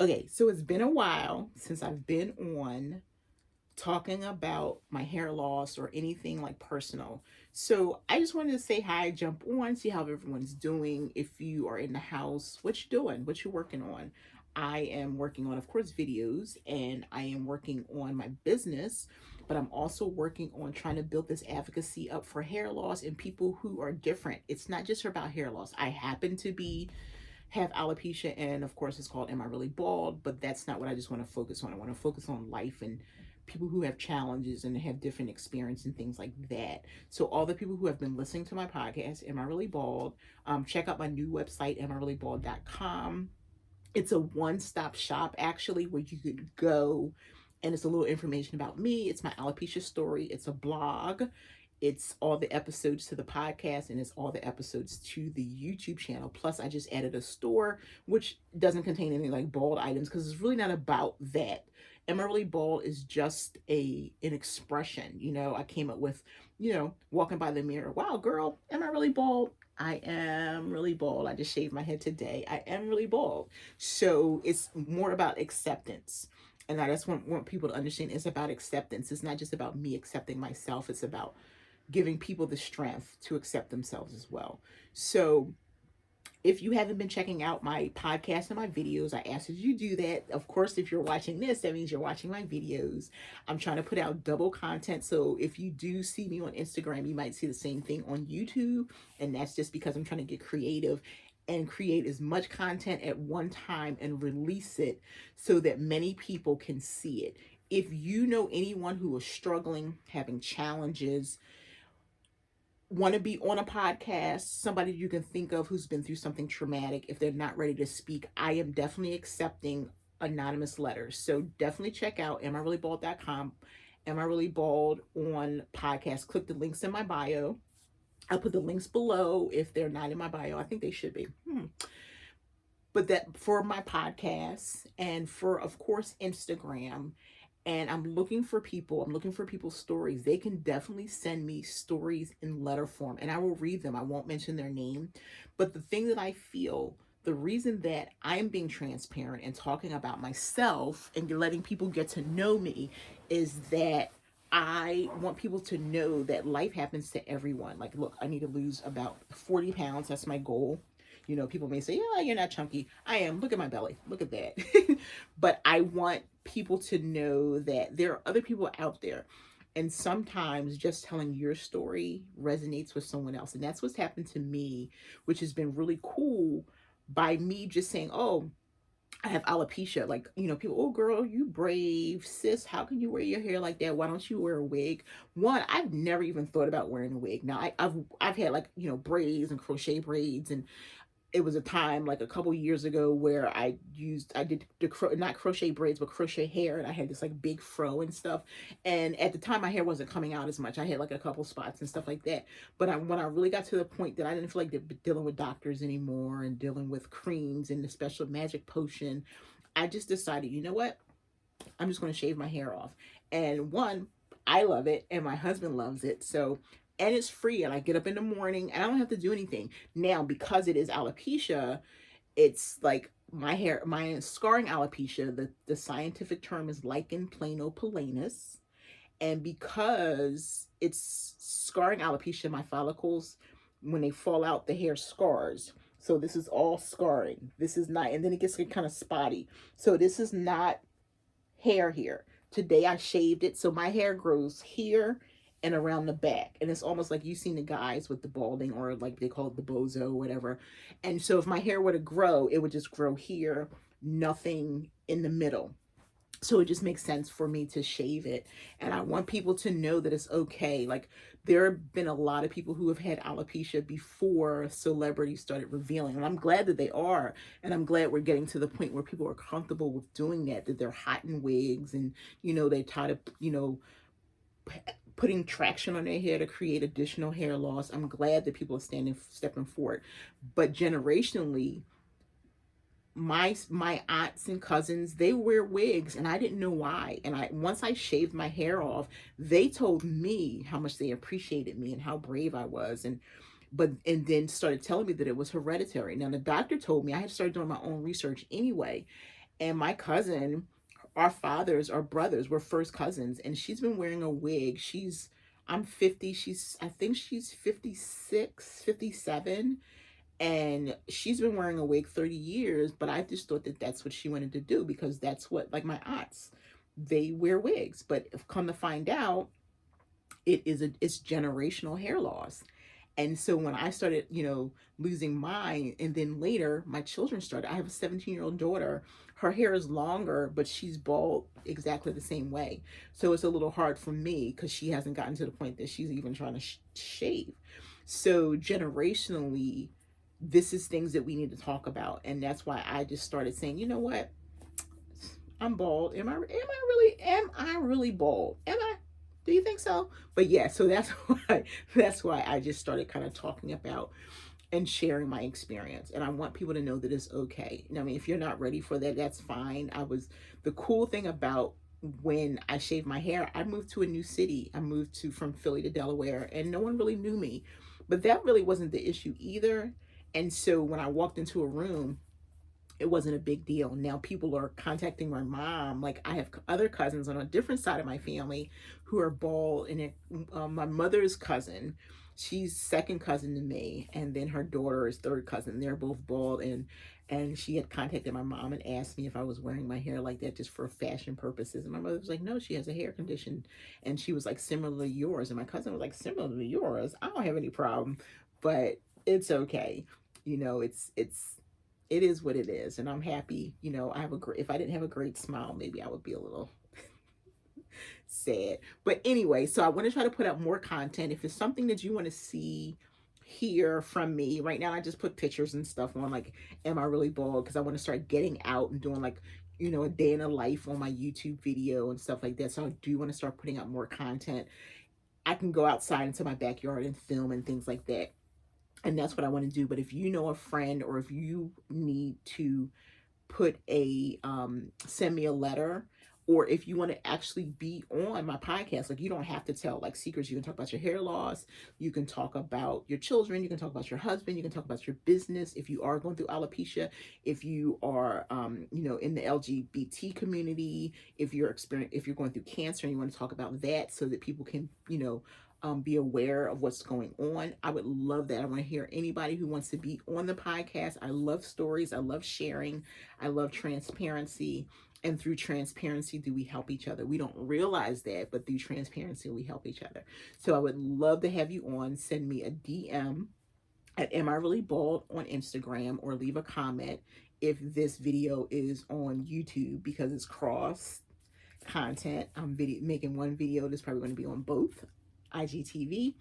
Okay, so it's been a while since I've been on talking about my hair loss or anything like personal. So I just wanted to say hi, jump on, see how everyone's doing. If you are in the house, what you doing? What you working on? I am working on, of course, videos, and I am working on my business, but I'm also working on trying to build this advocacy up for hair loss and people who are different. It's not just about hair loss. I happen to be have alopecia, and of course it's called Am I Really Bald? But that's not what I just want to focus on. I want to focus on life and people who have challenges and have different experience and things like that. So all the people who have been listening to my podcast, Am I Really Bald? Check out my new website, amireallybald.com. It's a one-stop shop actually where you could go, and it's a little information about me. It's my alopecia story. It's a blog. It's all the episodes to the podcast, and it's all the episodes to the YouTube channel. Plus, I just added a store which doesn't contain any like bald items because it's really not about that. Am I Really Bald is just an expression. I came up with, walking by the mirror. Wow, girl, am I really bald? I am really bald. I just shaved my head today. I am really bald. So it's more about acceptance. And I just want people to understand it's about acceptance. It's not just about me accepting myself. It's about giving people the strength to accept themselves as well. So if you haven't been checking out my podcast and my videos, I ask that you do that. Of course, if you're watching this, that means you're watching my videos. I'm trying to put out double content. So if you do see me on Instagram, you might see the same thing on YouTube. And that's just because I'm trying to get creative and create as much content at one time and release it so that many people can see it. If you know anyone who is struggling, having challenges, want to be on a podcast, somebody you can think of who's been through something traumatic, if they're not ready to speak, I am definitely accepting anonymous letters. So definitely check out amireallybald.com. Am I Really Bald on podcast? Click the links in my bio. I'll put the links below if they're not in my bio. I think they should be. But that for my podcast and for, of course, Instagram, and I'm looking for people's stories. They can definitely send me stories in letter form and I will read them. I won't mention their name. But the thing that I feel, the reason that I'm being transparent and talking about myself and letting people get to know me is that I want people to know that life happens to everyone. Like, look, I need to lose about 40 pounds. That's my goal. People may say, yeah, you're not chunky. I am. Look at my belly. Look at that. But I want people to know that there are other people out there. And sometimes just telling your story resonates with someone else. And that's what's happened to me, which has been really cool by me just saying, oh, I have alopecia. Like, people, oh, girl, you brave, sis. How can you wear your hair like that? Why don't you wear a wig? One, I've never even thought about wearing a wig. Now, I've had like, braids and crochet braids, and it was a time like a couple years ago where I did not crochet braids but crochet hair, and I had this like big fro and stuff, and at the time my hair wasn't coming out as much. I had like a couple spots and stuff like that. But when I really got to the point that I didn't feel like dealing with doctors anymore and dealing with creams and the special magic potion, I just decided, you know what, I'm just going to shave my hair off. And one, I love it and my husband loves it. So, and it's free, and I get up in the morning and I don't have to do anything. Now, because it is alopecia, it's like my scarring alopecia, the scientific term is lichen planopilanus. And because it's scarring alopecia, my follicles, when they fall out, the hair scars. So this is all scarring. This is not, and then it gets kind of spotty. So this is not hair here. Today I shaved it, so my hair grows here and around the back. And it's almost like you've seen the guys with the balding, or like they call it the bozo or whatever. And so if my hair were to grow, it would just grow here, nothing in the middle. So it just makes sense for me to shave it. And I want people to know that it's okay. Like, there have been a lot of people who have had alopecia before celebrities started revealing. And I'm glad that they are. And I'm glad we're getting to the point where people are comfortable with doing that they're hot in wigs, and, they try to, putting traction on their hair to create additional hair loss. I'm glad that people are stepping forward. But generationally, my aunts and cousins, they wear wigs, and I didn't know why. And once I shaved my hair off, they told me how much they appreciated me and how brave I was. And then started telling me that it was hereditary. Now the doctor told me, I had started doing my own research anyway, And my cousin, our fathers, our brothers were first cousins, and she's been wearing a wig. I'm 50, I think she's 56, 57, and she's been wearing a wig 30 years, but I just thought that that's what she wanted to do because that's what, like my aunts, they wear wigs. But if come to find out, it's generational hair loss. And so when I started, losing mine, and then later my children started, I have a 17-year-old daughter. Her hair is longer, but she's bald exactly the same way. So it's a little hard for me because she hasn't gotten to the point that she's even trying to shave. So generationally, this is things that we need to talk about. And that's why I just started saying, you know what? I'm bald. Am I really bald? Am I? Do you think so? But yeah, so that's why I just started kind of talking about and sharing my experience. And I want people to know that it's okay. I mean, if you're not ready for that, that's fine. The cool thing about when I shaved my hair, I moved to a new city. I moved to from Philly to Delaware, and no one really knew me. But that really wasn't the issue either. And so when I walked into a room, it wasn't a big deal. Now people are contacting my mom. Like I have other cousins on a different side of my family who are bald, and my mother's cousin, she's second cousin to me, and then her daughter is third cousin. They're both bald, and she had contacted my mom and asked me if I was wearing my hair like that just for fashion purposes. And my mother was like, no, she has a hair condition. And she was like, similar to yours. And my cousin was like, similar to yours. I don't have any problem, but it's okay. It is what it is, and I'm happy. If I didn't have a great smile, maybe I would be a little sad. But anyway, so I want to try to put out more content. If it's something that you want to see, hear from me right now, I just put pictures and stuff on, like, am I really bald? Because I want to start getting out and doing, like, a day in a life on my YouTube video and stuff like that. So I do want to start putting out more content. I can go outside into my backyard and film and things like that, and that's what I want to do. But if you know a friend, or if you need to send me a letter, or if you want to actually be on my podcast, like, you don't have to tell like secrets. You can talk about your hair loss, you can talk about your children, you can talk about your husband, you can talk about your business. If you are going through alopecia, if you are in the LGBT community, if you're going through cancer and you want to talk about that so that people can be aware of what's going on, I would love that. I want to hear anybody who wants to be on the podcast. I love stories. I love sharing. I love transparency. And through transparency, do we help each other? We don't realize that, but through transparency, we help each other. So I would love to have you on. Send me a DM at Am I Really Bald on Instagram, or leave a comment if this video is on YouTube, because it's cross content. I'm making one video that's probably going to be on both IGTV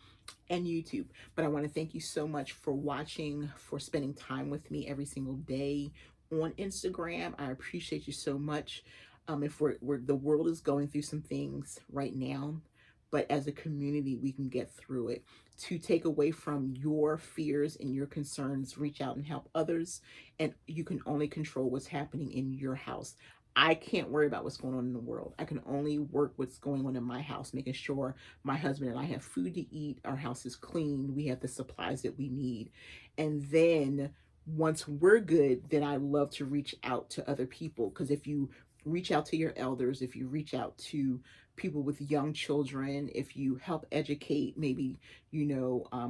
and YouTube. But I want to thank you so much for watching, for spending time with me every single day on Instagram. I appreciate you so much. If the world is going through some things right now, but as a community, we can get through it. To take away from your fears and your concerns, reach out and help others. And you can only control what's happening in your house. I can't worry about what's going on in the world. I can only work what's going on in my house, making sure my husband and I have food to eat, our house is clean, we have the supplies that we need. And then once we're good, then I love to reach out to other people. Because if you reach out to your elders, if you reach out to people with young children, if you help educate, maybe,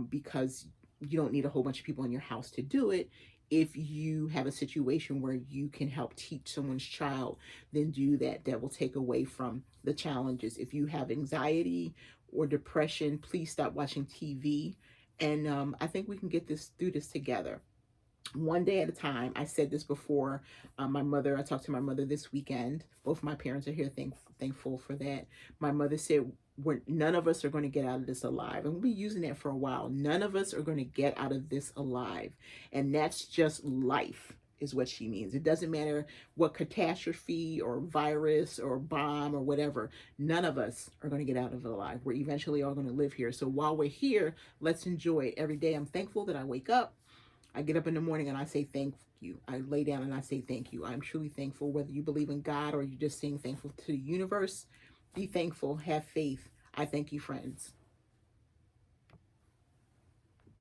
because you don't need a whole bunch of people in your house to do it. If you have a situation where you can help teach someone's child, then do that. That will take away from the challenges. If you have anxiety or depression, please stop watching TV. And I think we can get through this together, one day at a time. I said this before. I talked to my mother this weekend. Both my parents are here. Thankful for that. My mother said, none of us are going to get out of this alive. And we'll be using that for a while. None of us are going to get out of this alive. And that's just life, is what she means. It doesn't matter what catastrophe or virus or bomb or whatever. None of us are going to get out of it alive. We're eventually all going to live here. So while we're here, let's enjoy it every day. I'm thankful that I wake up. I get up in the morning and I say thank you. I lay down and I say thank you. I'm truly thankful. Whether you believe in God or you're just saying thankful to the universe, be thankful, have faith. I thank you, friends.